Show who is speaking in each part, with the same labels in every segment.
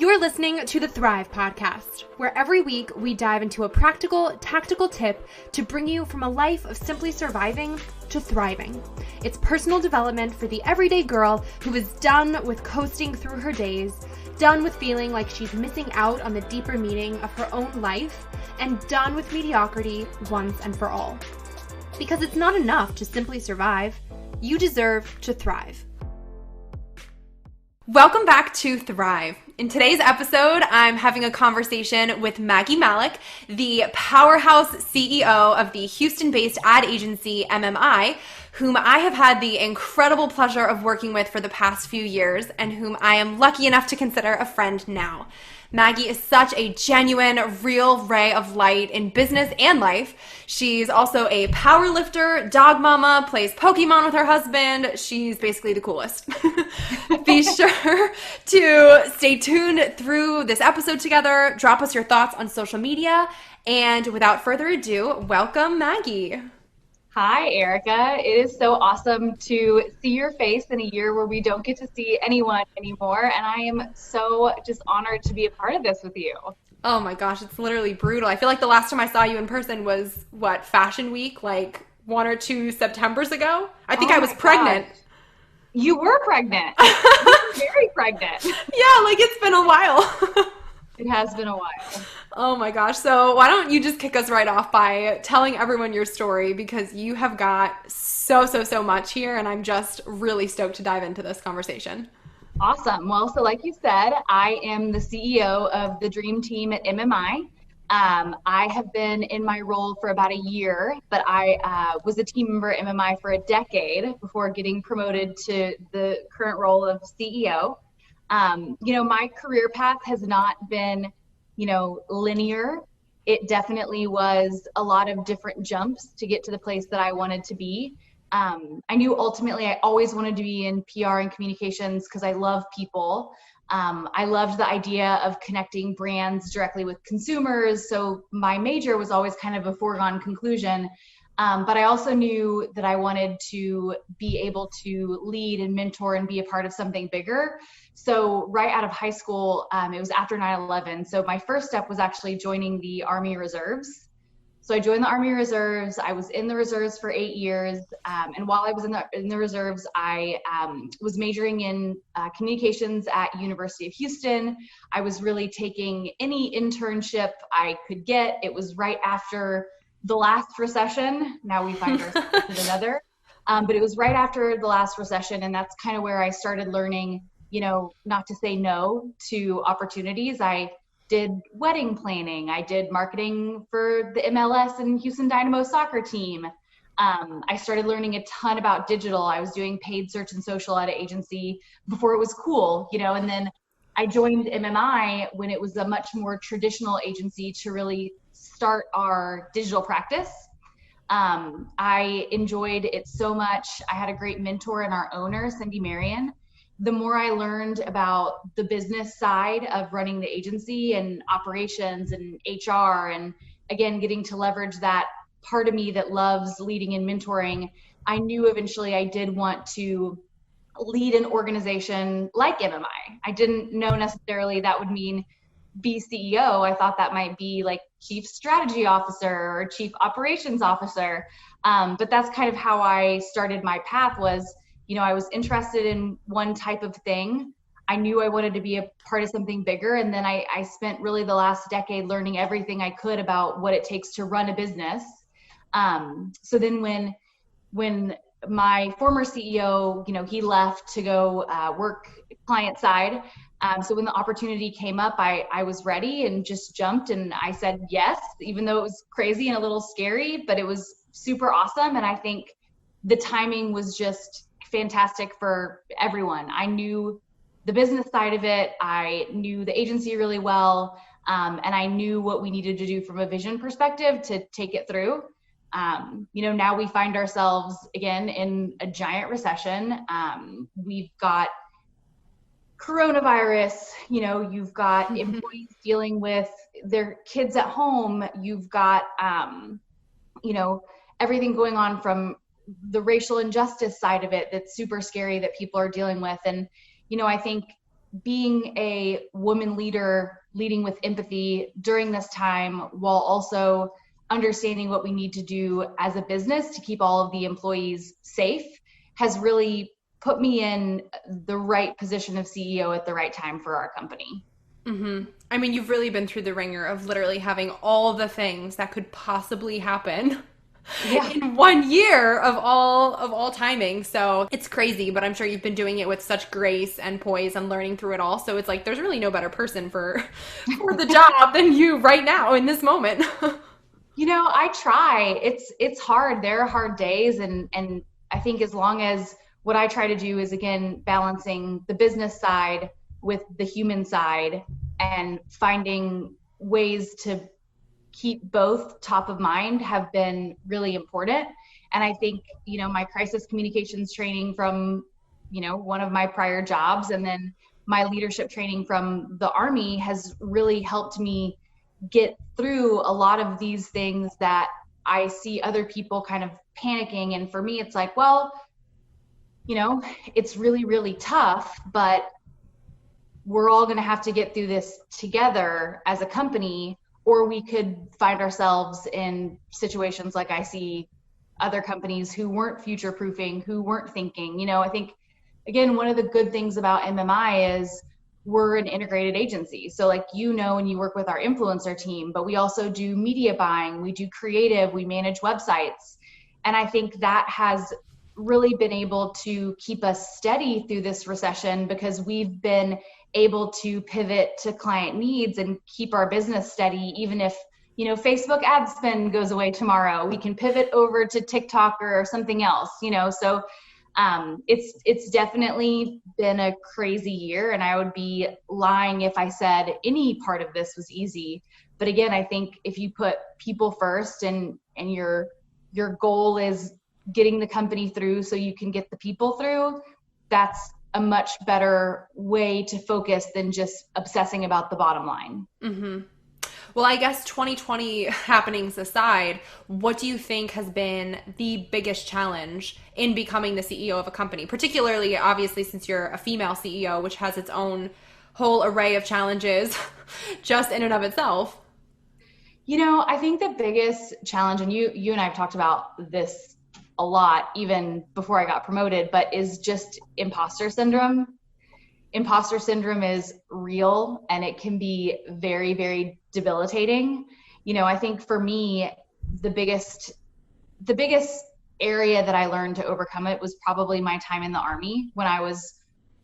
Speaker 1: You're listening to the Thrive Podcast, where every week we dive into a practical, tactical tip to bring you from a life of simply surviving to thriving. It's personal development for the everyday girl who is done with coasting through her days, done with feeling like she's missing out on the deeper meaning of her own life, and done with mediocrity once and for all. Because it's not enough to simply survive. You deserve to thrive. Welcome back to Thrive. In today's episode, I'm having a conversation with Maggie Malek, the powerhouse CEO of the Houston-based ad agency MMI, whom I have had the incredible pleasure of working with for the past few years and whom I am lucky enough to consider a friend now. Maggie is such a genuine, real ray of light in business and life. She's also a power lifter, dog mama, plays Pokemon with her husband. She's basically the coolest. Be sure to stay tuned through this episode together. Drop us your thoughts on social media. And without further ado, welcome Maggie.
Speaker 2: Hi, Erica. It is so awesome to see your face in a year where we don't get to see anyone anymore. And I am so just honored to be a part of this with you.
Speaker 1: Oh my gosh, it's literally brutal. I feel like the last time I saw you in person was, Fashion Week, like 1 or 2 Septembers ago? I think I was pregnant.
Speaker 2: Gosh. You were pregnant. You were very pregnant.
Speaker 1: Yeah, like it's been a while.
Speaker 2: It has been a while.
Speaker 1: Oh my gosh. So why don't you just kick us right off by telling everyone your story, because you have got so much here and I'm just really stoked to dive into this conversation.
Speaker 2: Awesome. Well, so like you said, I am the CEO of the Dream Team at MMI. I have been in my role for about a year, but I was a team member at MMI for a decade before getting promoted to the current role of CEO. My career path has not been, linear. It definitely was a lot of different jumps to get to the place that I wanted to be. I knew ultimately I always wanted to be in PR and communications because I love people. I loved the idea of connecting brands directly with consumers. So my major was always kind of a foregone conclusion. But I also knew that I wanted to be able to lead and mentor and be a part of something bigger. So right out of high school, it was after 9/11. So my first step was actually joining the Army Reserves. So I joined the Army Reserves. I was in the reserves for 8 years. And while I was in the reserves, I was majoring in communications at University of Houston. I was really taking any internship I could get. It was right after the last recession. Now we find ourselves in another. But it was right after the last recession. And that's kind of where I started learning, not to say no to opportunities. I did wedding planning. I did marketing for the MLS and Houston Dynamo soccer team. I started learning a ton about digital. I was doing paid search and social at an agency before it was cool, and then I joined MMI when it was a much more traditional agency to really start our digital practice. I enjoyed it so much. I had a great mentor in our owner, Cindy Marion. The more I learned about the business side of running the agency and operations and HR, and again, getting to leverage that part of me that loves leading and mentoring, I knew eventually I did want to lead an organization like MMI. I didn't know necessarily that would mean be CEO. I thought that might be like chief strategy officer or chief operations officer. But that's kind of how I started my path was, I was interested in one type of thing. I knew I wanted to be a part of something bigger. And then I spent really the last decade learning everything I could about what it takes to run a business. So then when my former CEO, he left to go work client side. So when the opportunity came up, I was ready and just jumped, and I said yes, even though it was crazy and a little scary, but it was super awesome. And I think the timing was just fantastic for everyone. I knew the business side of it. I knew the agency really well. And I knew what we needed to do from a vision perspective to take it through. Now we find ourselves again in a giant recession. We've got coronavirus, you've got employees dealing with their kids at home. You've got, everything going on from the racial injustice side of it that's super scary that people are dealing with. And, I think being a woman leader, leading with empathy during this time, while also understanding what we need to do as a business to keep all of the employees safe, has really put me in the right position of CEO at the right time for our company.
Speaker 1: Mm-hmm. I mean, you've really been through the ringer of literally having all the things that could possibly happen
Speaker 2: Yeah.
Speaker 1: in 1 year of all timing. So it's crazy, but I'm sure you've been doing it with such grace and poise and learning through it all. So it's like there's really no better person for the job than you right now in this moment.
Speaker 2: I try. It's hard. There are hard days, and I think as long as what I try to do is, again, balancing the business side with the human side and finding ways to keep both top of mind have been really important. And I think, my crisis communications training from, one of my prior jobs, and then my leadership training from the Army has really helped me get through a lot of these things that I see other people kind of panicking. And for me, it's like, well, it's really, really tough, but we're all going to have to get through this together as a company, or we could find ourselves in situations like I see other companies who weren't future proofing, who weren't thinking. I think, again, one of the good things about MMI is we're an integrated agency. So like, and you work with our influencer team, but we also do media buying, we do creative, we manage websites. And I think that has really been able to keep us steady through this recession, because we've been able to pivot to client needs and keep our business steady. Even if, Facebook ad spend goes away tomorrow, we can pivot over to TikTok or something else, so it's definitely been a crazy year, and I would be lying if I said any part of this was easy. But again, I think if you put people first, and your goal is getting the company through so you can get the people through, that's a much better way to focus than just obsessing about the bottom line.
Speaker 1: Mm-hmm. Well, I guess 2020 happenings aside, what do you think has been the biggest challenge in becoming the CEO of a company? Particularly, obviously, since you're a female CEO, which has its own whole array of challenges just in and of itself.
Speaker 2: I think the biggest challenge, and you and I have talked about this a lot, even before I got promoted, but is just imposter syndrome. Imposter syndrome is real, and it can be very, very debilitating. I think for me, the biggest area that I learned to overcome it was probably my time in the Army, when I was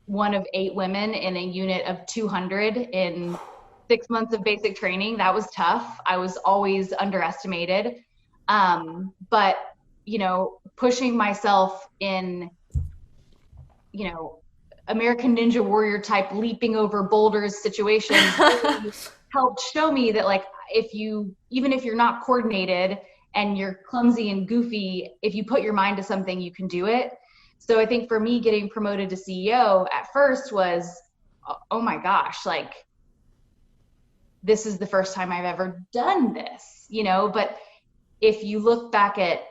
Speaker 2: one of 8 women in a unit of 200 in 6 months of basic training. That was tough. I was always underestimated. But, pushing myself in, American Ninja Warrior type leaping over boulders situations really helped show me that, like, even if you're not coordinated and you're clumsy and goofy, if you put your mind to something, you can do it. So I think for me, getting promoted to CEO at first was, oh my gosh, like, this is the first time I've ever done this, but if you look back at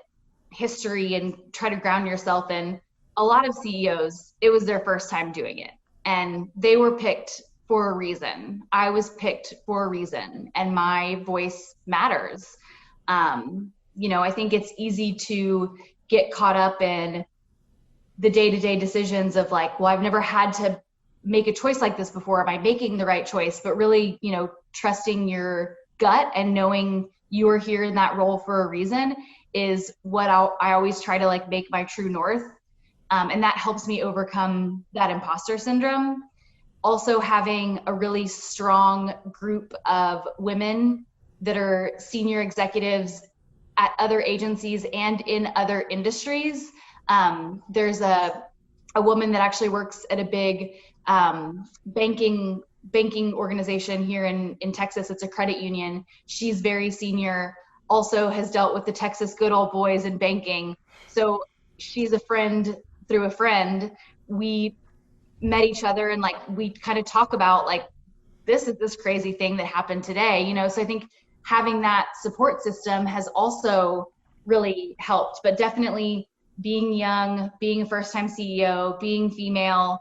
Speaker 2: history and try to ground yourself in, a lot of CEOs, it was their first time doing it, and they were picked for a reason. I was picked for a reason, and my voice matters. I think it's easy to get caught up in the day-to-day decisions of like, well, I've never had to make a choice like this before. Am I making the right choice? But really, trusting your gut and knowing you are here in that role for a reason is what I always try to like make my true north. And that helps me overcome that imposter syndrome. Also, having a really strong group of women that are senior executives at other agencies and in other industries. There's a woman that actually works at a big banking organization here in Texas. It's a credit union. She's very senior, also has dealt with the Texas good old boys in banking. So she's a friend through a friend. We met each other, and like, we kind of talk about like, this is this crazy thing that happened today, so I think having that support system has also really helped. But definitely being young, being a first time CEO, being female,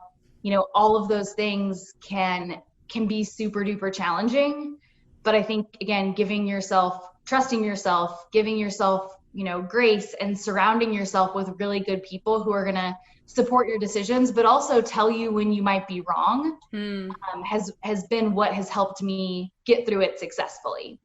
Speaker 2: all of those things can be super duper challenging. But I think, again, trusting yourself, giving yourself, grace, and surrounding yourself with really good people who are going to support your decisions, but also tell you when you might be wrong, has been what has helped me get through it successfully.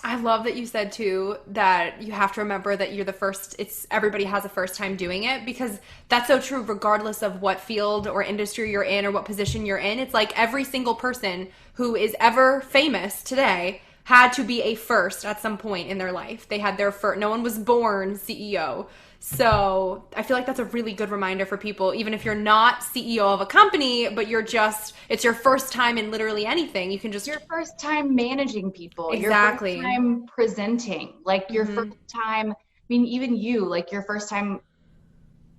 Speaker 1: I love that you said too that you have to remember that you're the first, everybody has a first time doing it, because that's so true regardless of what field or industry you're in or what position you're in. It's like every single person who is ever famous today had to be a first at some point in their life. They had their first, no one was born CEO. So I feel like that's a really good reminder for people, even if you're not CEO of a company, but it's your first time in literally anything. You can just...
Speaker 2: Your first time managing people.
Speaker 1: Exactly.
Speaker 2: Your first time presenting. Like your first time, even you, like your first time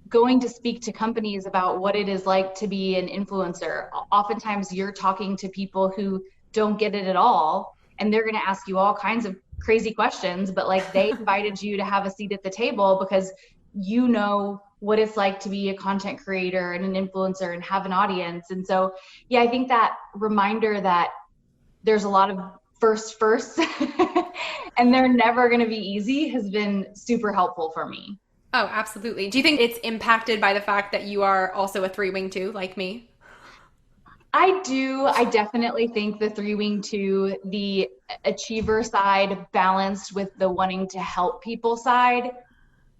Speaker 2: going to speak to companies about what it is like to be an influencer. Oftentimes you're talking to people who don't get it at all, and they're going to ask you all kinds of crazy questions, but like they invited you to have a seat at the table because you know what it's like to be a content creator and an influencer and have an audience. And so, yeah, I think that reminder that there's a lot of firsts and they're never going to be easy has been super helpful for me.
Speaker 1: Oh, absolutely. Do you think it's impacted by the fact that you are also a 3-wing too, like me?
Speaker 2: I do. I definitely think the 3-wing too, the achiever side balanced with the wanting to help people side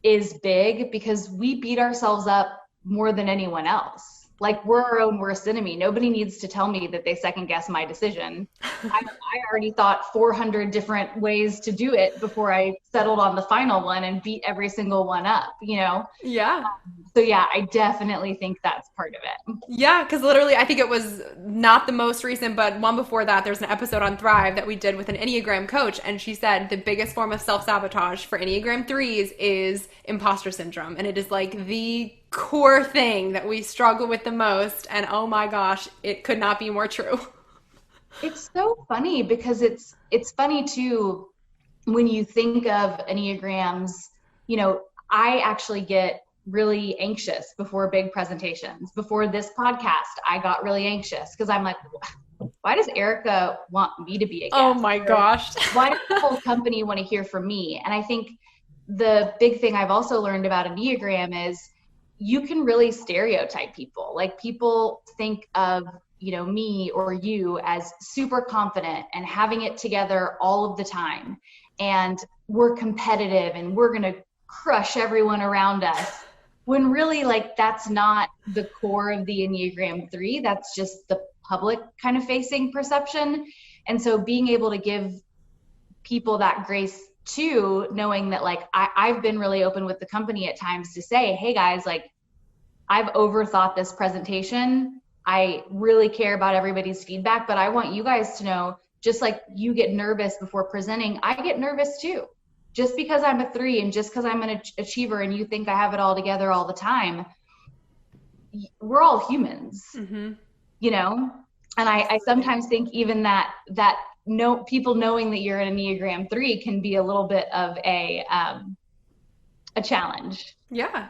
Speaker 2: is big, because we beat ourselves up more than anyone else. Like, we're our own worst enemy. Nobody needs to tell me that they second guess my decision. I already thought 400 different ways to do it before I settled on the final one and beat every single one up,
Speaker 1: Yeah.
Speaker 2: So yeah, I definitely think that's part of it.
Speaker 1: Yeah, because literally, I think it was not the most recent, but one before that, there's an episode on Thrive that we did with an Enneagram coach, and she said the biggest form of self-sabotage for Enneagram 3s is imposter syndrome, and it is like the core thing that we struggle with the most, and oh my gosh, it could not be more true.
Speaker 2: It's so funny because it's funny too when you think of Enneagrams. I actually get really anxious before big presentations. Before this podcast, I got really anxious because I'm like, why does Erica want me to be a guest?
Speaker 1: Oh my gosh.
Speaker 2: Why does the whole company want to hear from me? And I think the big thing I've also learned about Enneagram is you can really stereotype people. Like, people think of, me or you as super confident and having it together all of the time. And we're competitive and we're going to crush everyone around us. When really, like, that's not the core of the Enneagram 3. That's just the public kind of facing perception. And so being able to give people that grace too, knowing that, like, I've been really open with the company at times to say, hey guys, like, I've overthought this presentation. I really care about everybody's feedback, but I want you guys to know, just like you get nervous before presenting, I get nervous too. Just because I'm a 3 and just because I'm an achiever and you think I have it all together all the time, we're all humans, And I sometimes think even that people knowing that you're an Enneagram 3 can be a little bit of a challenge.
Speaker 1: Yeah.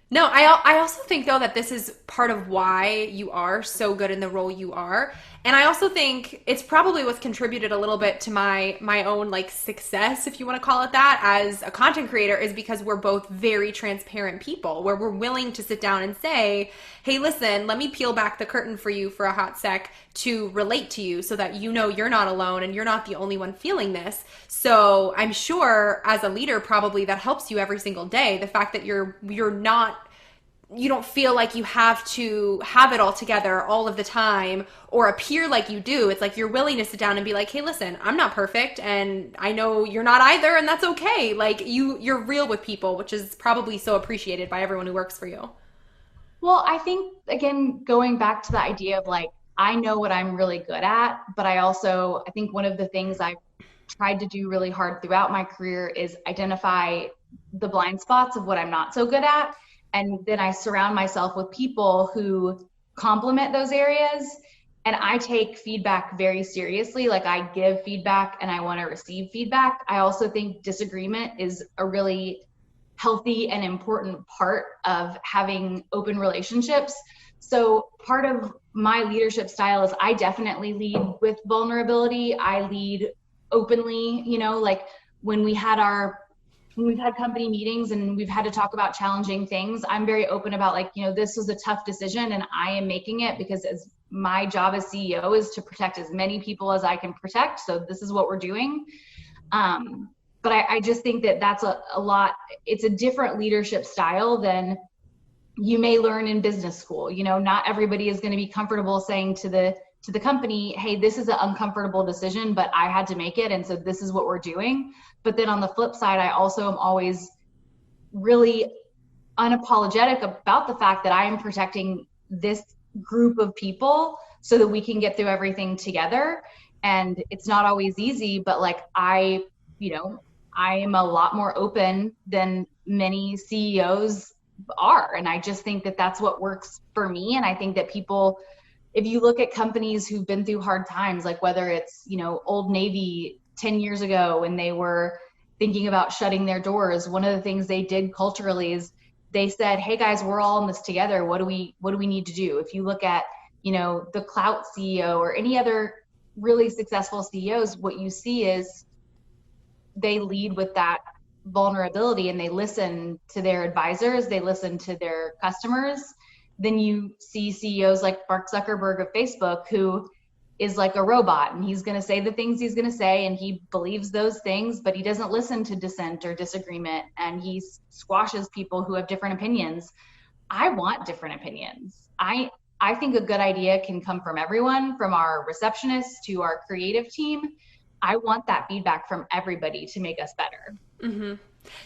Speaker 1: No, I also think, though, that this is part of why you are so good in the role you are. And I also think it's probably what's contributed a little bit to my own, like, success, if you want to call it that, as a content creator, is because we're both very transparent people, where we're willing to sit down and say, hey, listen, let me peel back the curtain for you for a hot sec to relate to you so that you're not alone and you're not the only one feeling this. So I'm sure as a leader, probably that helps you every single day. The fact that you don't feel like you have to have it all together all of the time or appear like you do. It's like you're willing to sit down and be like, hey, listen, I'm not perfect and I know you're not either, and that's okay. Like, you're real with people, which is probably so appreciated by everyone who works for you.
Speaker 2: Well, I think, again, going back to the idea of, like, I know what I'm really good at, but I think one of the things I've tried to do really hard throughout my career is identify the blind spots of what I'm not so good at. And then I surround myself with people who complement those areas. And I take feedback very seriously. Like, I give feedback and I want to receive feedback. I also think disagreement is a really healthy and important part of having open relationships. So part of my leadership style is I definitely lead with vulnerability. I lead openly, like when we've had company meetings and we've had to talk about challenging things, I'm very open about like, this was a tough decision and I am making it because as my job as CEO is to protect as many people as I can protect. So this is what we're doing. But I just think that that's a lot, it's a different leadership style than you may learn in business school. Not everybody is going to be comfortable saying to the company, hey, this is an uncomfortable decision, but I had to make it. And so this is what we're doing. But then on the flip side, I also am always really unapologetic about the fact that I am protecting this group of people so that we can get through everything together. And it's not always easy, but like I am a lot more open than many CEOs are. And I just think that that's what works for me. And I think that people, if you look at companies who've been through hard times, like whether it's, Old Navy 10 years ago when they were thinking about shutting their doors, one of the things they did culturally is they said, hey guys, we're all in this together. What do we need to do? If you look at, the Clout CEO or any other really successful CEOs, what you see is they lead with that vulnerability and they listen to their advisors, they listen to their customers. Then you see CEOs like Mark Zuckerberg of Facebook, who is like a robot and he's going to say the things he's going to say and he believes those things, but he doesn't listen to dissent or disagreement and he squashes people who have different opinions. I want different opinions. I think a good idea can come from everyone, from our receptionist to our creative team. I want that feedback from everybody to make us better.
Speaker 1: Mm-hmm.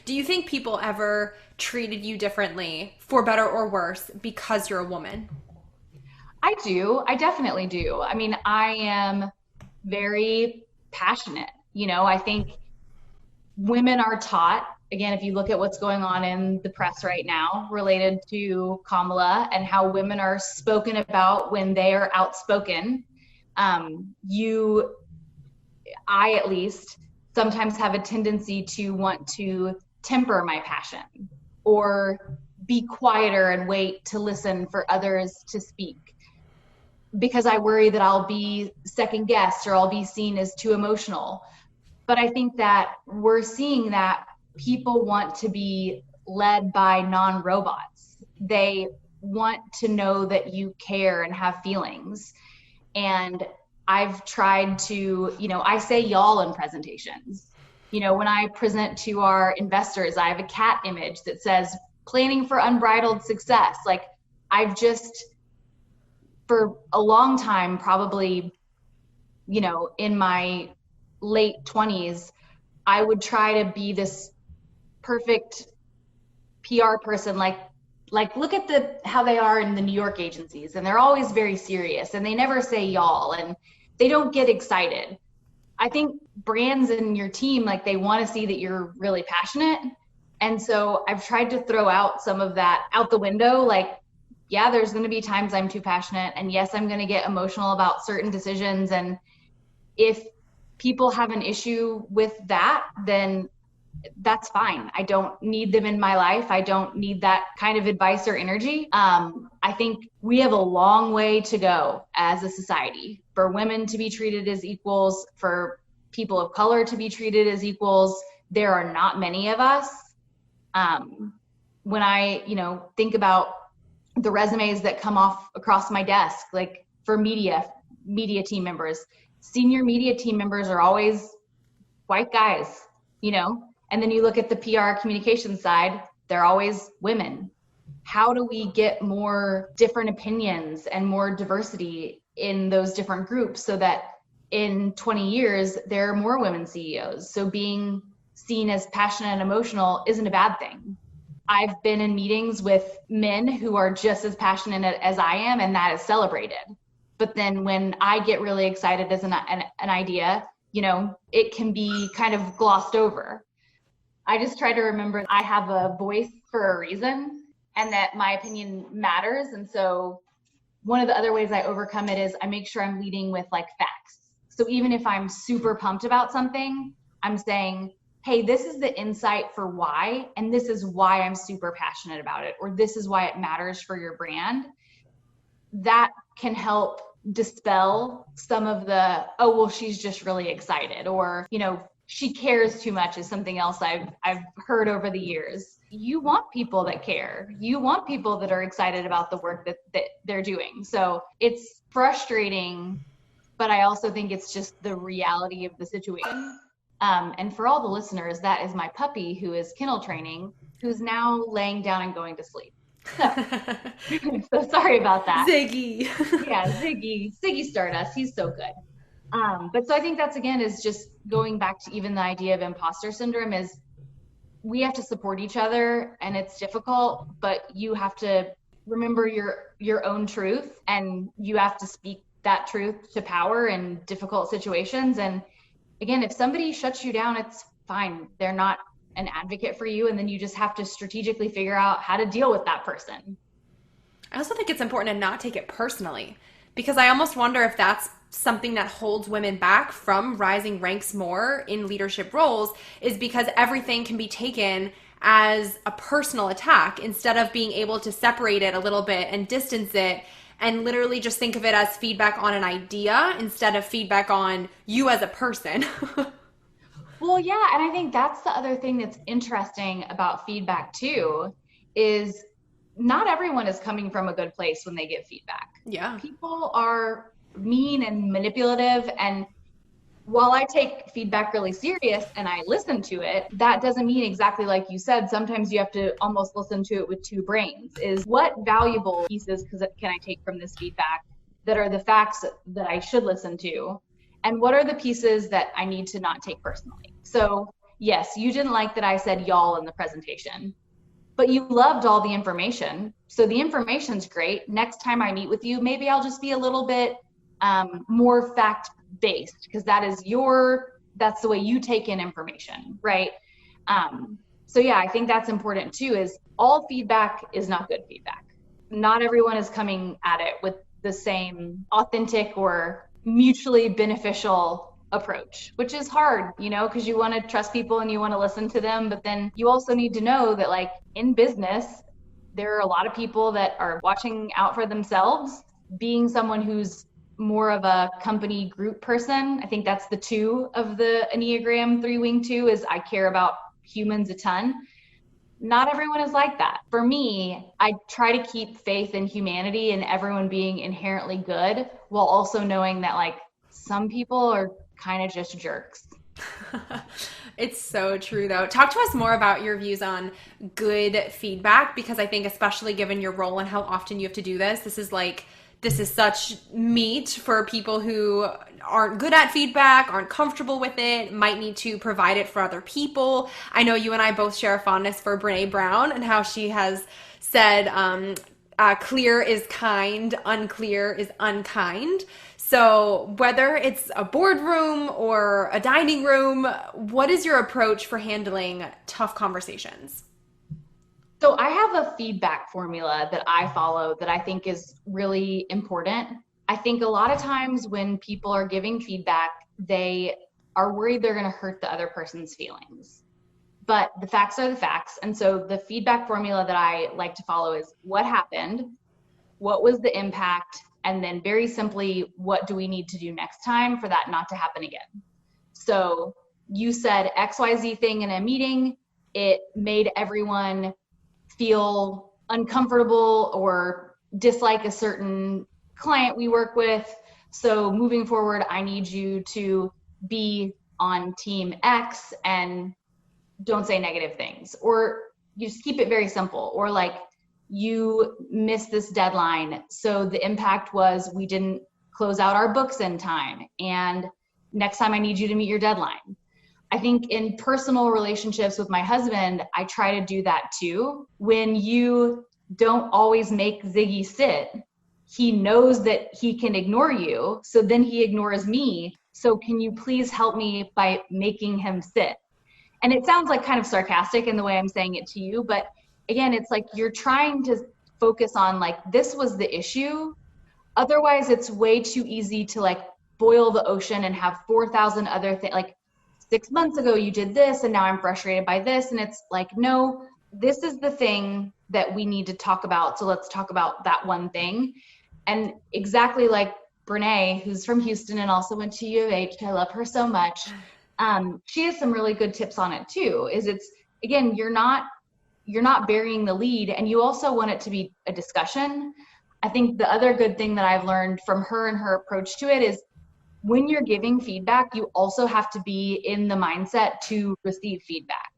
Speaker 1: Do you think people ever treated you differently, for better or worse, because you're a woman?
Speaker 2: I do. I definitely do. I mean, I am very passionate. I think women are taught, again, if you look at what's going on in the press right now related to Kamala and how women are spoken about when they are outspoken, I at least sometimes have a tendency to want to temper my passion or be quieter and wait to listen for others to speak because I worry that I'll be second guessed or I'll be seen as too emotional. But I think that we're seeing that people want to be led by non-robots. They want to know that you care and have feelings. And I've tried to, I say y'all in presentations. When I present to our investors, I have a cat image that says planning for unbridled success. Like I've just, for a long time, probably, in my late 20s, I would try to be this perfect PR person, like look at how they are in the New York agencies, and they're always very serious and they never say y'all and they don't get excited. I think brands and your team, like they want to see that you're really passionate. And so I've tried to throw out some of that out the window. Like, yeah, there's going to be times I'm too passionate. And yes, I'm going to get emotional about certain decisions. And if people have an issue with that, then that's fine. I don't need them in my life. I don't need that kind of advice or energy. I think we have a long way to go as a society for women to be treated as equals, for people of color to be treated as equals. There are not many of us. When I, think about the resumes that come across my desk, like for media team members, senior media team members are always white guys, and then you look at the PR communication side, they're always women. How do we get more different opinions and more diversity in those different groups so that in 20 years, there are more women CEOs? So being seen as passionate and emotional isn't a bad thing. I've been in meetings with men who are just as passionate as I am, and that is celebrated. But then when I get really excited as an idea, it can be kind of glossed over. I just try to remember I have a voice for a reason and that my opinion matters. And so one of the other ways I overcome it is I make sure I'm leading with like facts. So even if I'm super pumped about something, I'm saying, hey, this is the insight for why, and this is why I'm super passionate about it, or this is why it matters for your brand, that can help dispel some of the, oh, well, she's just really excited, or, she cares too much is something else I've heard over the years. You want people that care. You want people that are excited about the work that they're doing. So it's frustrating, but I also think it's just the reality of the situation. And for all the listeners, that is my puppy who is kennel training, who's now laying down and going to sleep. So sorry about that.
Speaker 1: Ziggy.
Speaker 2: Yeah, Ziggy Stardust. He's so good. But so I think that's, again, is just going back to even the idea of imposter syndrome is we have to support each other, and it's difficult, but you have to remember your own truth, and you have to speak that truth to power in difficult situations. And again, if somebody shuts you down, it's fine. They're not an advocate for you. And then you just have to strategically figure out how to deal with that person.
Speaker 1: I also think it's important to not take it personally, because I almost wonder if that's something that holds women back from rising ranks more in leadership roles, is because everything can be taken as a personal attack instead of being able to separate it a little bit and distance it and literally just think of it as feedback on an idea instead of feedback on you as a person.
Speaker 2: Well, yeah. And I think that's the other thing that's interesting about feedback too, is not everyone is coming from a good place when they get feedback.
Speaker 1: Yeah.
Speaker 2: People are mean and manipulative. And while I take feedback really serious and I listen to it, that doesn't mean, exactly like you said, sometimes you have to almost listen to it with two brains. Is what valuable pieces can I take from this feedback that are the facts that I should listen to? And what are the pieces that I need to not take personally? So yes, you didn't like that I said y'all in the presentation, but you loved all the information. So the information's great. Next time I meet with you, maybe I'll just be a little bit more fact-based, because that's the way you take in information, right? So yeah, I think that's important too, is all feedback is not good feedback. Not everyone is coming at it with the same authentic or mutually beneficial approach, which is hard, because you want to trust people and you want to listen to them. But then you also need to know that, like, in business, there are a lot of people that are watching out for themselves. Being someone who's more of a company group person, I think that's the 2 of the Enneagram 3-wing 2, is I care about humans a ton. Not everyone is like that. For me, I try to keep faith in humanity and everyone being inherently good, while also knowing that, like, some people are kind of just jerks.
Speaker 1: It's so true, though. Talk to us more about your views on good feedback, because I think, especially given your role and how often you have to do this is such meat for people who aren't good at feedback, aren't comfortable with it, might need to provide it for other people. I know you and I both share a fondness for Brene Brown and how she has said, clear is kind, unclear is unkind. So whether it's a boardroom or a dining room, what is your approach for handling tough conversations?
Speaker 2: So I have a feedback formula that I follow that I think is really important. I think a lot of times when people are giving feedback, they are worried they're going to hurt the other person's feelings. But the facts are the facts. And so the feedback formula that I like to follow is what happened, what was the impact, and then very simply, what do we need to do next time for that not to happen again? So you said XYZ thing in a meeting, it made everyone feel uncomfortable or dislike a certain client we work with. So moving forward, I need you to be on team X and don't say negative things. Or you just keep it very simple. Or like, you missed this deadline, so the impact was we didn't close out our books in time, and next time I need you to meet your deadline. I think in personal relationships with my husband, I try to do that too. When you don't always make Ziggy sit, he knows that he can ignore you, so then he ignores me. So can you please help me by making him sit? And it sounds like kind of sarcastic in the way I'm saying it to you, but again, it's like you're trying to focus on, like, this was the issue. Otherwise, it's way too easy to, like, boil the ocean and have 4,000 other things, like 6 months ago you did this and now I'm frustrated by this. And it's like, no, this is the thing that we need to talk about. So let's talk about that one thing. And exactly like Brene, who's from Houston and also went to U of H, I love her so much. She has some really good tips on it too, is it's, again, you're not burying the lead, and you also want it to be a discussion. I think the other good thing that I've learned from her and her approach to it is when you're giving feedback, you also have to be in the mindset to receive feedback.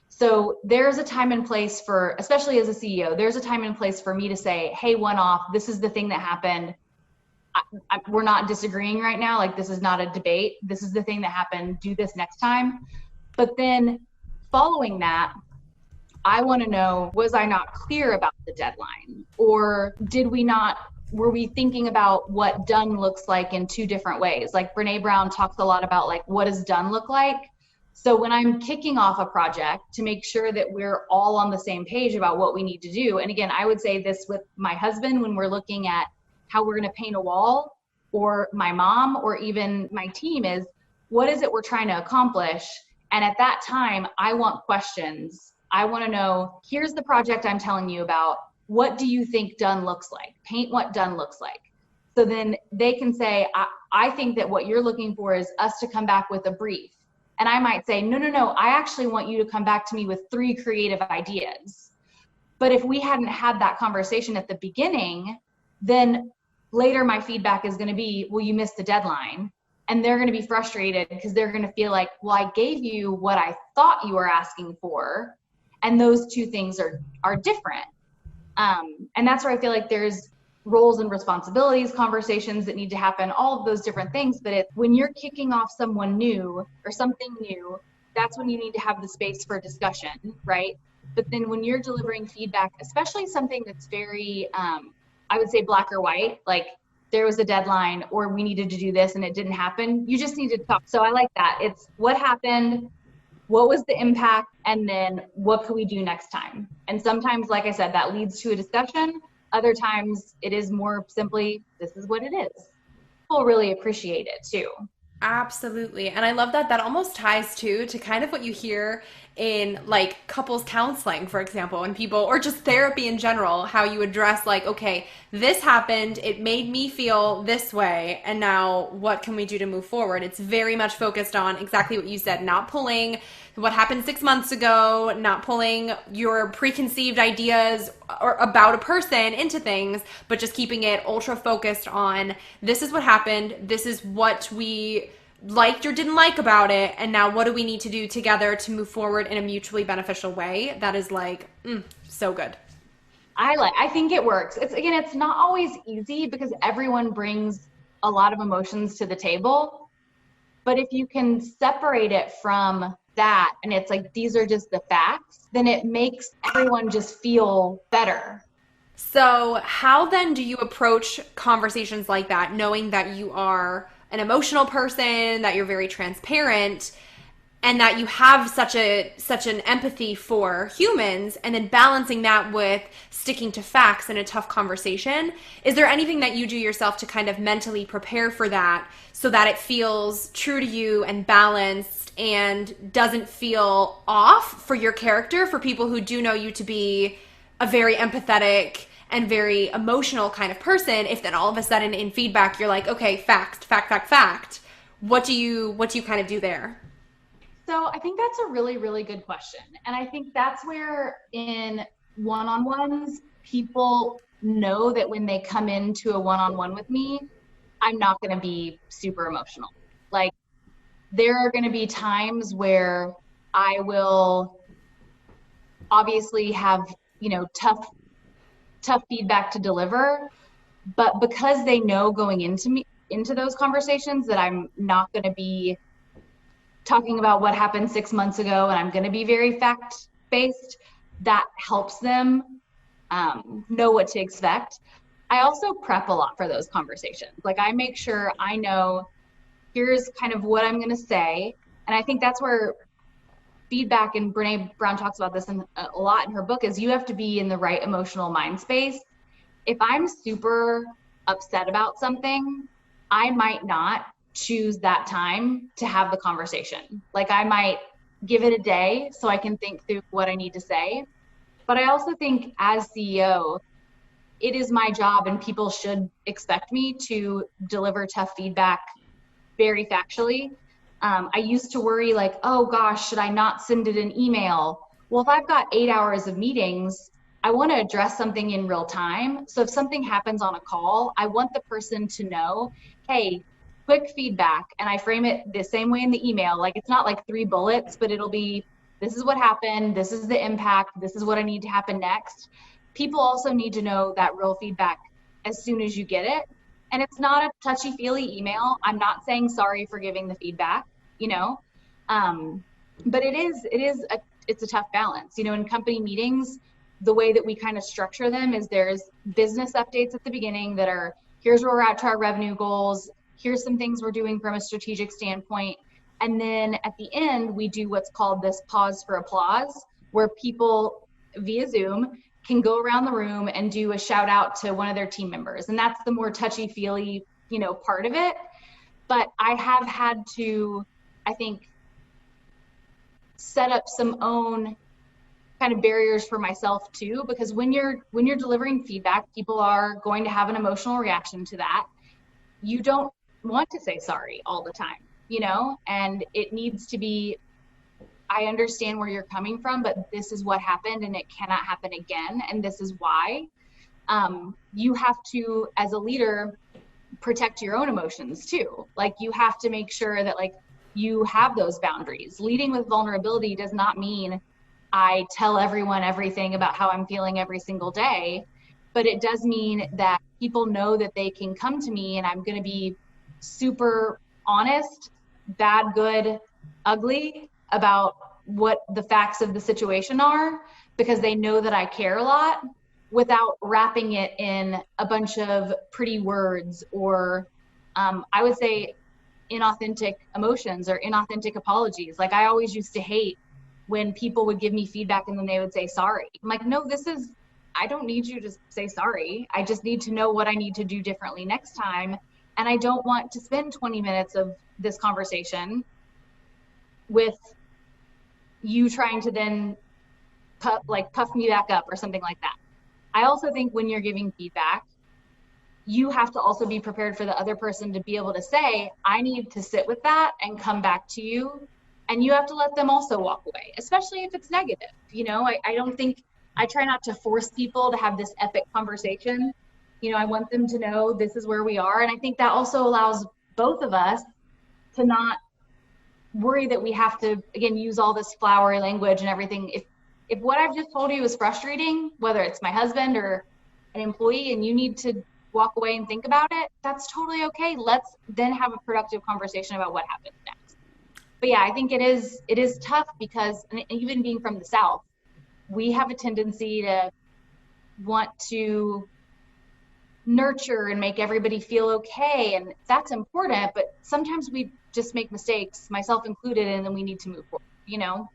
Speaker 2: So there's a time and place for, especially as a CEO, there's a time and place for me to say, hey, one off, this is the thing that happened. We're not disagreeing right now. Like, this is not a debate. This is the thing that happened. Do this next time. But then following that, I want to know, was I not clear about the deadline? Or were we thinking about what done looks like in two different ways? Like Brene Brown talks a lot about like, what does done look like? So when I'm kicking off a project, to make sure that we're all on the same page about what we need to do. And again, I would say this with my husband when we're looking at how we're going to paint a wall, or my mom, or even my team, is what is it we're trying to accomplish? And at that time, I want questions. I want to know, here's the project I'm telling you about. What do you think done looks like? Paint what done looks like. So then they can say, I think that what you're looking for is us to come back with a brief. And I might say, no, I actually want you to come back to me with 3 creative ideas. But if we hadn't had that conversation at the beginning, then later my feedback is going to be, well, you missed the deadline. And they're going to be frustrated because they're going to feel like, well, I gave you what I thought you were asking for. And those two things are different. And that's where I feel like there's roles and responsibilities, conversations that need to happen, all of those different things. But when you're kicking off someone new or something new, that's when you need to have the space for discussion, right? But then when you're delivering feedback, especially something that's very, I would say black or white, like there was a deadline or we needed to do this and it didn't happen, you just need to talk. So I like that. It's what happened, what was the impact, and then what could we do next time? And sometimes, like I said, that leads to a discussion. Other times it is more simply, this is what it is. People really appreciate it too.
Speaker 1: Absolutely. And I love that almost ties to kind of what you hear in like couples counseling, for example, and people, or just therapy in general, how you address like, okay, this happened, it made me feel this way, and now what can we do to move forward? It's very much focused on exactly what you said, not pulling what happened 6 months ago, not pulling your preconceived ideas or about a person into things, but just keeping it ultra focused on this is what happened, this is what we liked or didn't like about it, and now what do we need to do together to move forward in a mutually beneficial way. That is like so good.
Speaker 2: I think it works. It's not always easy because everyone brings a lot of emotions to the table, but if you can separate it from that and it's like these are just the facts, then it makes everyone just feel better.
Speaker 1: So how then do you approach conversations like that, knowing that you are an emotional person, that you're very transparent, and that you have such an empathy for humans, and then balancing that with sticking to facts in a tough conversation? Is there anything that you do yourself to kind of mentally prepare for that so that it feels true to you and balanced and doesn't feel off for your character, for people who do know you to be a very empathetic and very emotional kind of person? If then all of a sudden in feedback you're like, okay, fact, what do you kind of do there?
Speaker 2: So I think that's a really, really good question. And I think that's where in one-on-ones, people know that when they come into a one-on-one with me, I'm not going to be super emotional. Like, there are going to be times where I will obviously have, tough feedback to deliver, but because they know going into those conversations that I'm not going to be talking about what happened 6 months ago and I'm going to be very fact-based, that helps them know what to expect. I also prep a lot for those conversations. Like, I make sure I know here's kind of what I'm going to say. And I think that's where feedback, and Brene Brown talks about this a lot in her book, is you have to be in the right emotional mind space. If I'm super upset about something, I might not choose that time to have the conversation. Like I might give it a day so I can think through what I need to say. But I also think as CEO, it is my job and people should expect me to deliver tough feedback very factually. I used to worry like, oh gosh, should I not send it an email? Well, if I've got 8 hours of meetings, I want to address something in real time. So if something happens on a call, I want the person to know, hey, quick feedback. And I frame it the same way in the email. Like it's not like 3 bullets, but it'll be, this is what happened. This is the impact. This is what I need to happen next. People also need to know that real feedback as soon as you get it. And it's not a touchy-feely email. I'm not saying sorry for giving the feedback, you know, but it's a tough balance. You know, in company meetings, the way that we kind of structure them is there's business updates at the beginning that are, here's where we're at to our revenue goals. Here's some things we're doing from a strategic standpoint. And then at the end, we do what's called this pause for applause, where people via Zoom can go around the room and do a shout out to one of their team members. And that's the more touchy-feely, you know, part of it. But I have had to, I think, set up some own kind of barriers for myself too, because when you're delivering feedback, people are going to have an emotional reaction to that. You don't want to say sorry all the time, you know, and it needs to be, I understand where you're coming from, but this is what happened and it cannot happen again. And this is why. You have to, as a leader, protect your own emotions too. Like you have to make sure that like you have those boundaries. Leading with vulnerability does not mean I tell everyone everything about how I'm feeling every single day, but it does mean that people know that they can come to me and I'm going to be super honest, bad, good, ugly about what the facts of the situation are, because they know that I care a lot, without wrapping it in a bunch of pretty words or I would say inauthentic emotions or inauthentic apologies. Like I always used to hate when people would give me feedback and then they would say sorry. I'm like, no, I don't need you to say sorry. I just need to know what I need to do differently next time. And I don't want to spend 20 minutes of this conversation with you trying to then puff me back up or something like that. I also think when you're giving feedback, you have to also be prepared for the other person to be able to say, I need to sit with that and come back to you. And you have to let them also walk away, especially if it's negative. You know, I try not to force people to have this epic conversation. You know, I want them to know this is where we are. And I think that also allows both of us to not worry that we have to, again, use all this flowery language and everything. If what I've just told you is frustrating, whether it's my husband or an employee, and you need to walk away and think about it, that's totally okay. Let's then have a productive conversation about what happens next. But yeah, I think it is tough because, and even being from the South, we have a tendency to want to nurture and make everybody feel okay. And that's important, but sometimes we just make mistakes, myself included, and then we need to move forward, you know?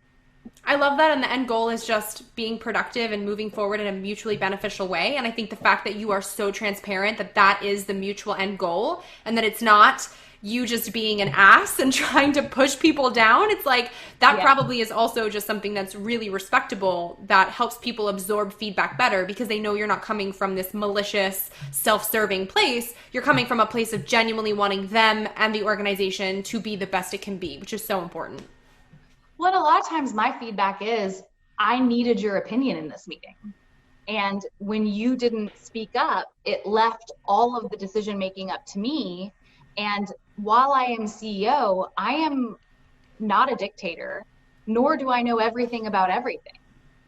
Speaker 1: I love that. And the end goal is just being productive and moving forward in a mutually beneficial way. And I think the fact that you are so transparent that is the mutual end goal and that it's not you just being an ass and trying to push people down. It's like that probably is also just something that's really respectable that helps people absorb feedback better because they know you're not coming from this malicious, self-serving place. You're coming from a place of genuinely wanting them and the organization to be the best it can be, which is so important.
Speaker 2: Well, a lot of times my feedback is, I needed your opinion in this meeting. And when you didn't speak up, it left all of the decision-making up to me. And while I am CEO, I am not a dictator, nor do I know everything about everything.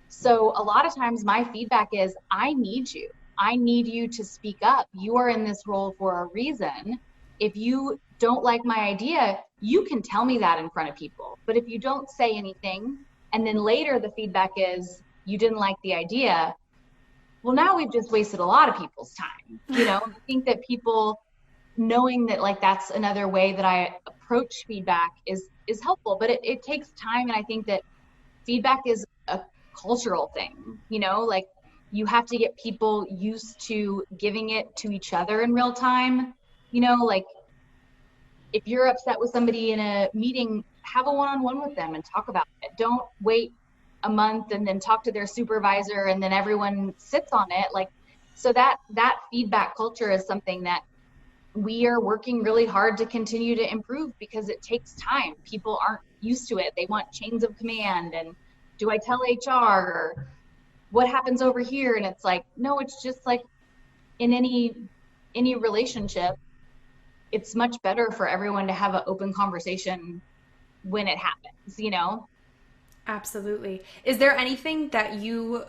Speaker 2: So a lot of times my feedback is, I need you. I need you to speak up. You are in this role for a reason. If you don't like my idea, you can tell me that in front of people. But if you don't say anything, and then later the feedback is, you didn't like the idea, well, now we've just wasted a lot of people's time. You know, I think that people knowing that like that's another way that I approach feedback is helpful, but it takes time. And I think that feedback is a cultural thing, you know, like you have to get people used to giving it to each other in real time, you know, like if you're upset with somebody in a meeting, have a one-on-one with them and talk about it. Don't wait a month and then talk to their supervisor and then everyone sits on it. Like, so that feedback culture is something that we are working really hard to continue to improve, because it takes time. People aren't used to it. They want chains of command and, do I tell HR, or what happens over here? And it's like, no, it's just like in any relationship, it's much better for everyone to have an open conversation when it happens, you know?
Speaker 1: Absolutely. Is there anything that you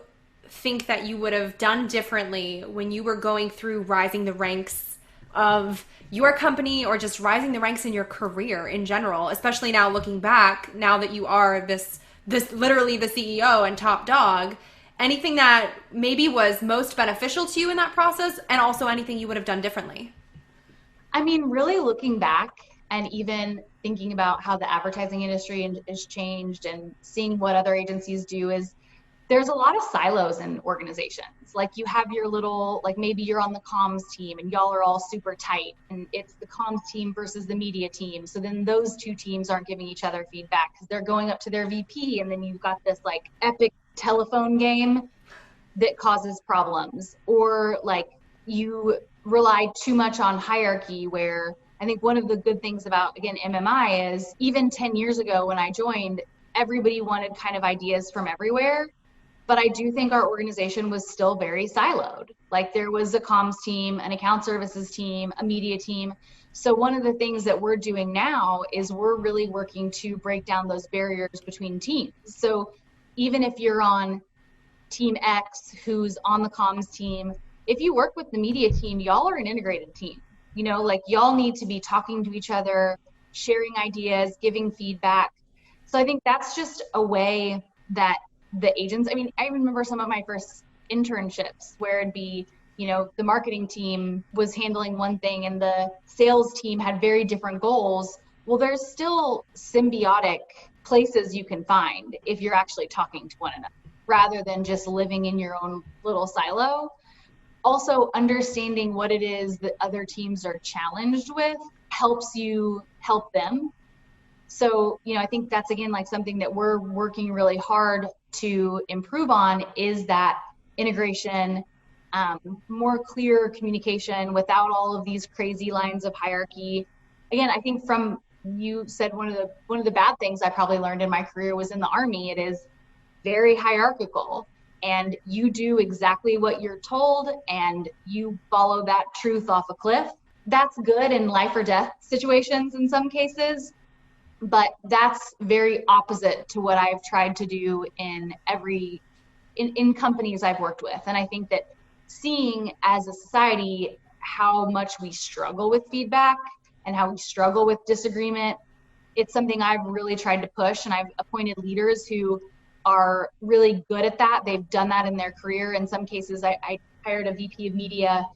Speaker 1: think that you would have done differently when you were going through rising the ranks of your company, or just rising the ranks in your career in general, especially now looking back, now that you are this literally the CEO and top dog? Anything that maybe was most beneficial to you in that process, and also anything you would have done differently?
Speaker 2: I mean, really looking back and even thinking about how the advertising industry has changed and seeing what other agencies do, is there's a lot of silos in organizations. Like, you have your little, like, maybe you're on the comms team and y'all are all super tight, and it's the comms team versus the media team. So then those two teams aren't giving each other feedback because they're going up to their VP, and then you've got this like epic telephone game that causes problems. Or like, you rely too much on hierarchy, where I think one of the good things about, again, MMI is, even 10 years ago when I joined, everybody wanted kind of ideas from everywhere. But I do think our organization was still very siloed. Like, there was a comms team, an account services team, a media team. So one of the things that we're doing now is we're really working to break down those barriers between teams. So even if you're on team X who's on the comms team, if you work with the media team, y'all are an integrated team. You know, like, y'all need to be talking to each other, sharing ideas, giving feedback. So I think that's just a way that the agents, I mean, I remember some of my first internships where it'd be, you know, the marketing team was handling one thing and the sales team had very different goals. Well, there's still symbiotic places you can find if you're actually talking to one another, rather than just living in your own little silo. Also, understanding what it is that other teams are challenged with helps you help them. So, you know, I think that's, again, like something that we're working really hard to improve on, is that integration, more clear communication without all of these crazy lines of hierarchy. Again, I think from, you said one of the bad things I probably learned in my career was in the Army. It is very hierarchical, and you do exactly what you're told and you follow that truth off a cliff. That's good in life or death situations in some cases, but that's very opposite to what I've tried to do in companies I've worked with. And I think that seeing as a society how much we struggle with feedback and how we struggle with disagreement, it's something I've really tried to push, and I've appointed leaders who are really good at that. They've done that in their career. In some cases, I hired a VP of media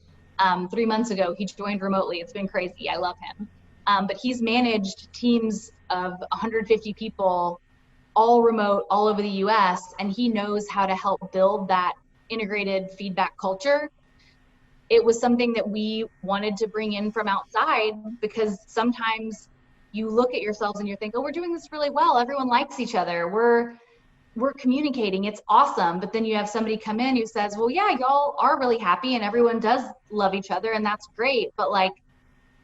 Speaker 2: 3 months ago. He joined remotely. It's been crazy. I love him. But he's managed teams of 150 people, all remote, all over the US, and he knows how to help build that integrated feedback culture. It was something that we wanted to bring in from outside, because sometimes you look at yourselves and you think, oh, we're doing this really well. Everyone likes each other. We're communicating. It's awesome. But then you have somebody come in who says, well, yeah, y'all are really happy and everyone does love each other, and that's great. But like,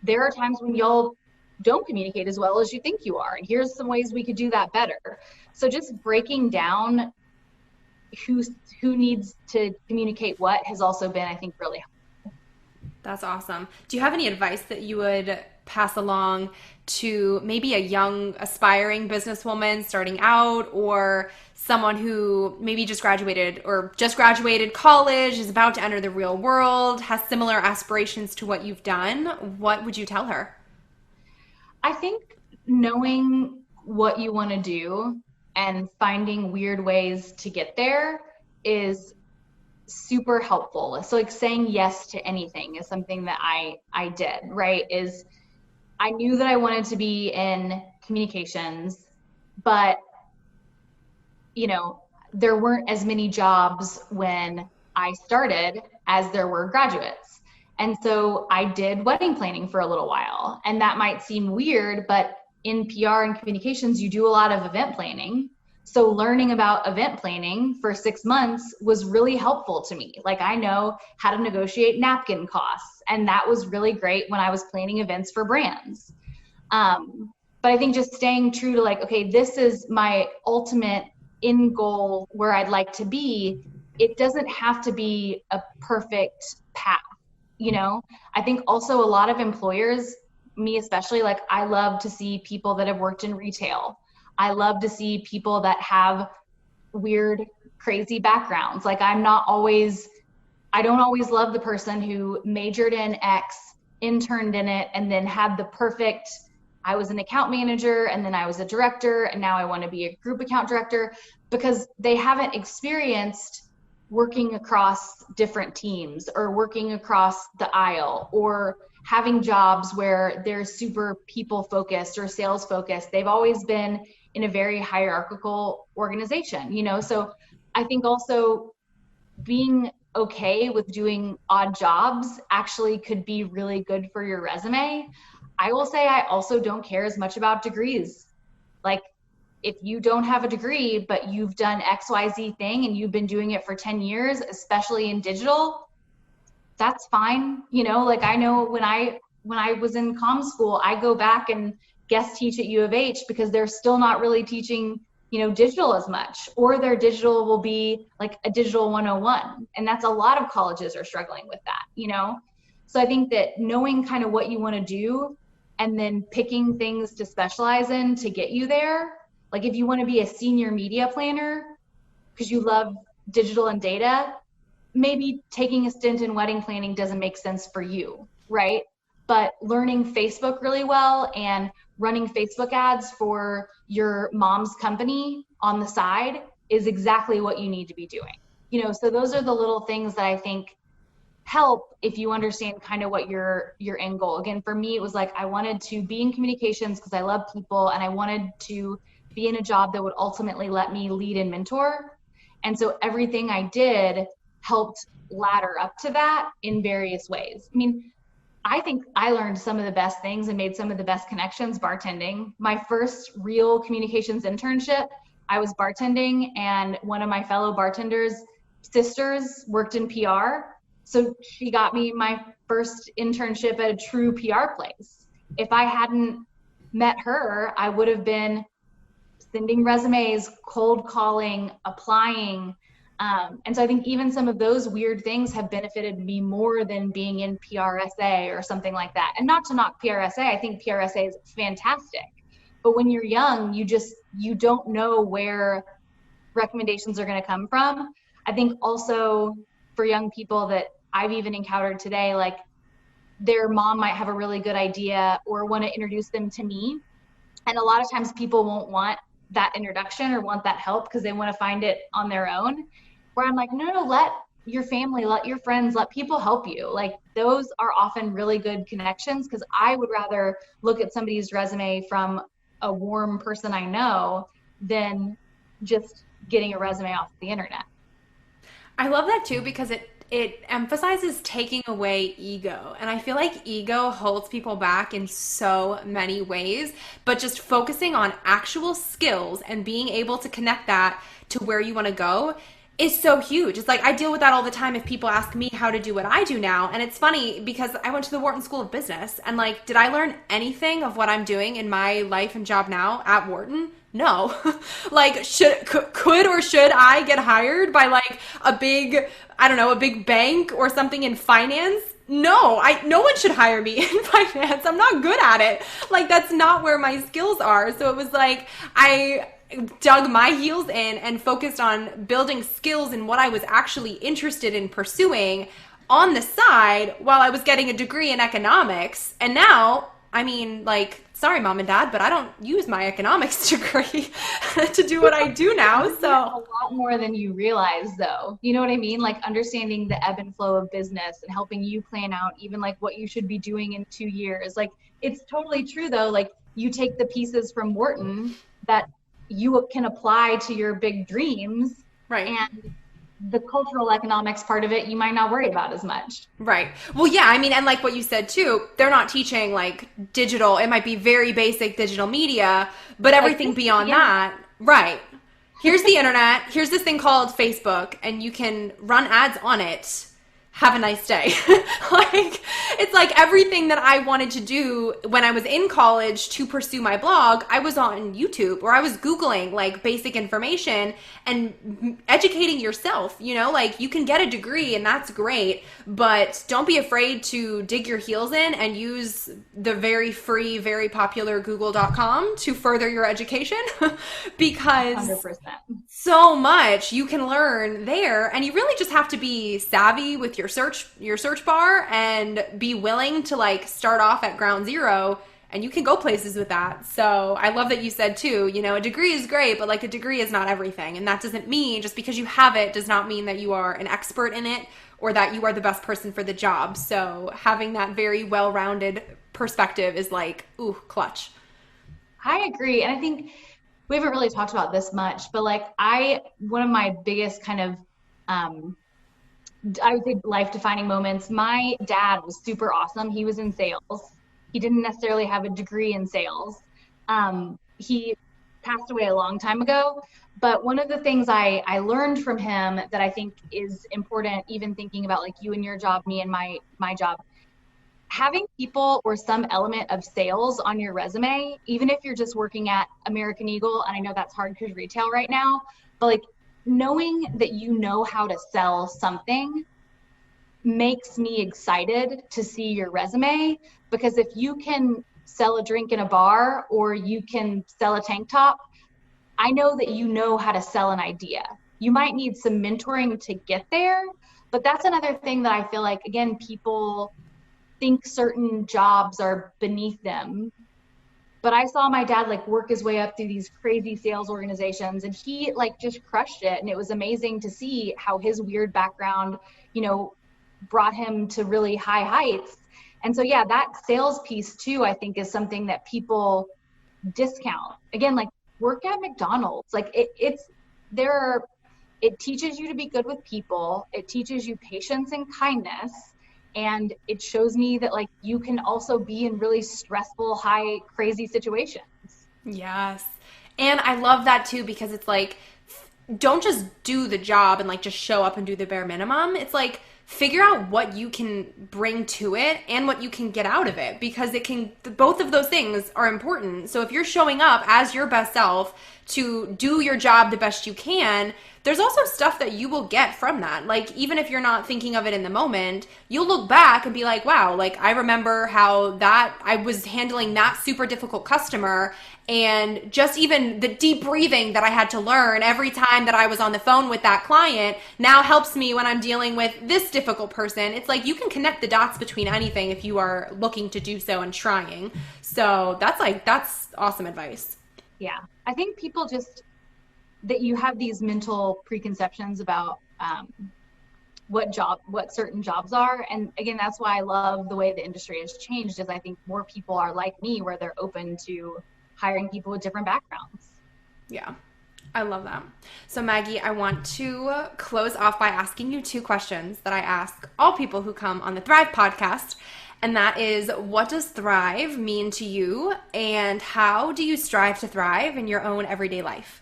Speaker 2: there are times when y'all don't communicate as well as you think you are. And here's some ways we could do that better. So just breaking down who needs to communicate what has also been, I think, really helpful.
Speaker 1: That's awesome. Do you have any advice that you would pass along to maybe a young aspiring businesswoman starting out, or someone who maybe just graduated college, is about to enter the real world, has similar aspirations to what you've done? What would you tell her?
Speaker 2: I think knowing what you want to do and finding weird ways to get there is super helpful. So like, saying yes to anything is something that I did, right? Is I knew that I wanted to be in communications, but you know, there weren't as many jobs when I started as there were graduates. And so I did wedding planning for a little while. And that might seem weird, but in PR and communications, you do a lot of event planning. So learning about event planning for 6 months was really helpful to me. Like I know how to negotiate napkin costs. And that was really great when I was planning events for brands. But I think just staying true to like, okay, this is my ultimate end goal where I'd like to be. It doesn't have to be a perfect path. I think also a lot of employers, me especially, like I love to see people that have worked in retail. I love to see people that have weird, crazy backgrounds. Like I don't always love the person who majored in X, interned in it, and then had the perfect, I was an account manager and then I was a director and now I want to be a group account director, because they haven't experienced working across different teams or working across the aisle or having jobs where they're super people focused or sales focused. They've always been in a very hierarchical organization, So I think also being okay with doing odd jobs actually could be really good for your resume. I will say I also don't care as much about degrees. Like if you don't have a degree, but you've done XYZ thing and you've been doing it for 10 years, especially in digital, that's fine. Like I know when I was in comm school, I go back and guest teach at U of H because they're still not really teaching, digital as much, or their digital will be like a digital 101. And that's a lot of colleges are struggling with that, So I think that knowing kind of what you want to do and then picking things to specialize in to get you there. Like if you want to be a senior media planner because you love digital and data, maybe taking a stint in wedding planning doesn't make sense for you, right? But learning Facebook really well and running Facebook ads for your mom's company on the side is exactly what you need to be doing. So those are the little things that I think help if you understand kind of what your end goal. Again, for me, it was like I wanted to be in communications because I love people and I wanted to be in a job that would ultimately let me lead and mentor. And so everything I did helped ladder up to that in various ways. I mean, I think I learned some of the best things and made some of the best connections bartending. My first real communications internship, I was bartending and one of my fellow bartenders' sisters worked in PR. So she got me my first internship at a true PR place. If I hadn't met her, I would have been sending resumes, cold calling, applying. And so I think even some of those weird things have benefited me more than being in PRSA or something like that. And not to knock PRSA, I think PRSA is fantastic. But when you're young, you don't know where recommendations are going to come from. I think also for young people that I've even encountered today, like their mom might have a really good idea or want to introduce them to me. And a lot of times people won't want that introduction or want that help because they want to find it on their own. Where I'm like, no, let your family, let your friends, let people help you. Like those are often really good connections because I would rather look at somebody's resume from a warm person I know than just getting a resume off the internet.
Speaker 1: I love that too because it emphasizes taking away ego. And I feel like ego holds people back in so many ways, but just focusing on actual skills and being able to connect that to where you want to go is so huge. It's like I deal with that all the time if people ask me how to do what I do now. And it's funny because I went to the Wharton School of Business and like, did I learn anything of what I'm doing in my life and job now at Wharton? No. Like could or should I get hired by like a big bank or something in finance? No one should hire me in finance. I'm not good at it. Like that's not where my skills are. So it was like I dug my heels in and focused on building skills in what I was actually interested in pursuing on the side while I was getting a degree in economics. And now, I mean, like, sorry, mom and dad, but I don't use my economics degree to do what I do now. So
Speaker 2: a lot more than you realize though. You know what I mean? Like understanding the ebb and flow of business and helping you plan out even like what you should be doing in 2 years. Like it's totally true though. Like you take the pieces from Wharton that you can apply to your big dreams.
Speaker 1: Right.
Speaker 2: And the cultural economics part of it, you might not worry about as much.
Speaker 1: Right. Well, yeah, I mean, and like what you said too, they're not teaching like digital, it might be very basic digital media, but everything
Speaker 2: Like,
Speaker 1: beyond
Speaker 2: yeah.
Speaker 1: that, right. Here's the internet, here's this thing called Facebook, and you can run ads on it. Have a nice day. Like, it's like everything that I wanted to do when I was in college to pursue my blog, I was on YouTube or I was Googling like basic information and educating yourself, you know, like you can get a degree and that's great, but don't be afraid to dig your heels in and use the very free, very popular google.com to further your education because
Speaker 2: 100%.
Speaker 1: so much you can learn there, and you really just have to be savvy with your search bar and be willing to like start off at ground zero, and you can go places with that. So I love that you said too, you know, a degree is great, but like a degree is not everything, and that doesn't mean just because you have it does not mean that you are an expert in it or that you are the best person for the job. So having that very well-rounded perspective is like, ooh, clutch.
Speaker 2: I agree. And I think we haven't really talked about this much, but like one of my biggest kind of, I would say life defining moments, my dad was super awesome. He was in sales. He didn't necessarily have a degree in sales. He passed away a long time ago, but one of the things I learned from him that I think is important, even thinking about like you and your job, me and my job, having people or some element of sales on your resume, even if you're just working at American Eagle, and I know that's hard because retail right now, but like knowing that you know how to sell something makes me excited to see your resume, because if you can sell a drink in a bar or you can sell a tank top, I know that you know how to sell an idea. You might need some mentoring to get there, but that's another thing that I feel like, again, people think certain jobs are beneath them. But I saw my dad like work his way up through these crazy sales organizations, and he like just crushed it. And it was amazing to see how his weird background, you know, brought him to really high heights. And so, yeah, that sales piece too, I think is something that people discount. Again, like work at McDonald's, like it teaches you to be good with people. It teaches you patience and kindness. And it shows me that like you can also be in really stressful, high, crazy situations.
Speaker 1: Yes. And I love that too, because it's like, don't just do the job and like just show up and do the bare minimum. It's like, figure out what you can bring to it and what you can get out of it, because both of those things are important. So if you're showing up as your best self to do your job the best you can, there's also stuff that you will get from that. Like, even if you're not thinking of it in the moment, you'll look back and be like, wow, like I remember how that I was handling that super difficult customer, and just even the deep breathing that I had to learn every time that I was on the phone with that client now helps me when I'm dealing with this difficult person. It's like you can connect the dots between anything if you are looking to do so and trying. So that's awesome advice.
Speaker 2: Yeah. I think people just, that you have these mental preconceptions about what certain jobs are. And again, that's why I love the way the industry has changed, is I think more people are like me, where they're open to hiring people with different backgrounds.
Speaker 1: Yeah, I love that. So Maggie, I want to close off by asking you two questions that I ask all people who come on the Thrive podcast. And that is, what does thrive mean to you? And how do you strive to thrive in your own everyday life?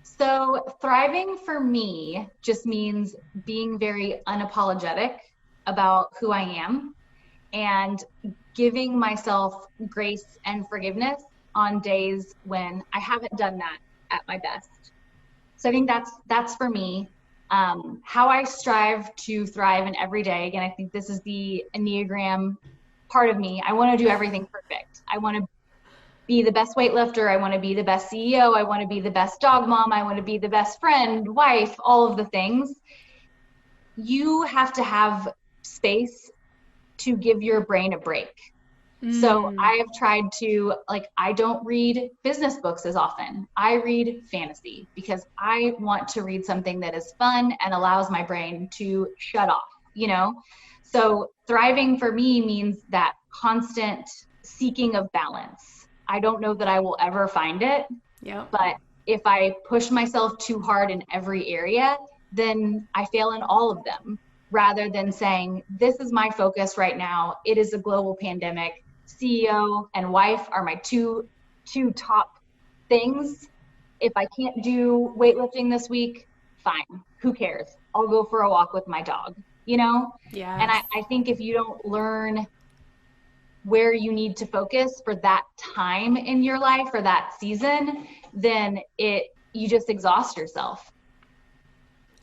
Speaker 2: So thriving for me just means being very unapologetic about who I am and giving myself grace and forgiveness on days when I haven't done that at my best. So I think that's for me. How I strive to thrive in every day. Again, I think this is the Enneagram part of me. I want to do everything perfect. I want to be the best weightlifter. I want to be the best CEO. I want to be the best dog mom. I want to be the best friend, wife, all of the things. You have to have space to give your brain a break. So I have tried to, like, I don't read business books as often. I read fantasy because I want to read something that is fun and allows my brain to shut off, you know? So thriving for me means that constant seeking of balance. I don't know that I will ever find it,
Speaker 1: Yeah.
Speaker 2: but if I push myself too hard in every area, then I fail in all of them, rather than saying, this is my focus right now. It is a global pandemic. CEO and wife are my two top things. If I can't do weightlifting this week, fine. Who cares? I'll go for a walk with my dog, you know?
Speaker 1: Yeah.
Speaker 2: And I think if you don't learn where you need to focus for that time in your life or that season, then you just exhaust yourself.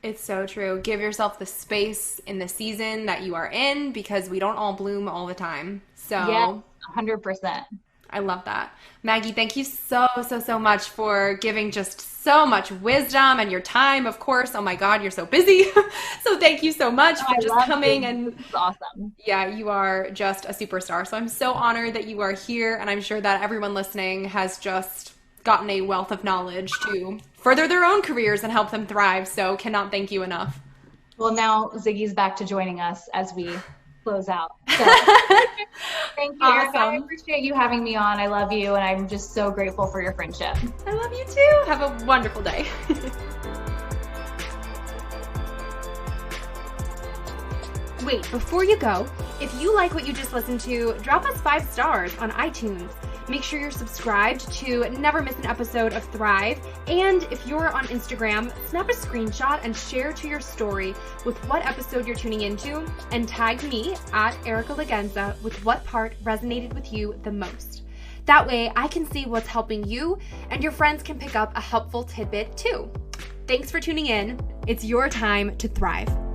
Speaker 1: It's so true. Give yourself the space in the season that you are in, because we don't all bloom all the time. So
Speaker 2: yeah, 100%.
Speaker 1: I love that. Maggie, thank you so much for giving just so much wisdom and your time, of course. Oh my God, you're so busy. So thank you so much for just coming. And
Speaker 2: it's awesome.
Speaker 1: Yeah, you are just a superstar. So I'm so honored that you are here. And I'm sure that everyone listening has just gotten a wealth of knowledge to further their own careers and help them thrive. So cannot thank you enough.
Speaker 2: Well, now Ziggy's back to joining us as we close out. So thank you, Erica. I appreciate you having me on. I love you, and I'm just so grateful for your friendship.
Speaker 1: I love you too. Have a wonderful day. Wait, before you go, if you like what you just listened to, drop us 5 stars on iTunes. Make sure you're subscribed to never miss an episode of Thrive. And if you're on Instagram, snap a screenshot and share to your story with what episode you're tuning into, and tag me at Erica Lagenza with what part resonated with you the most. That way I can see what's helping you, and your friends can pick up a helpful tidbit too. Thanks for tuning in. It's your time to thrive.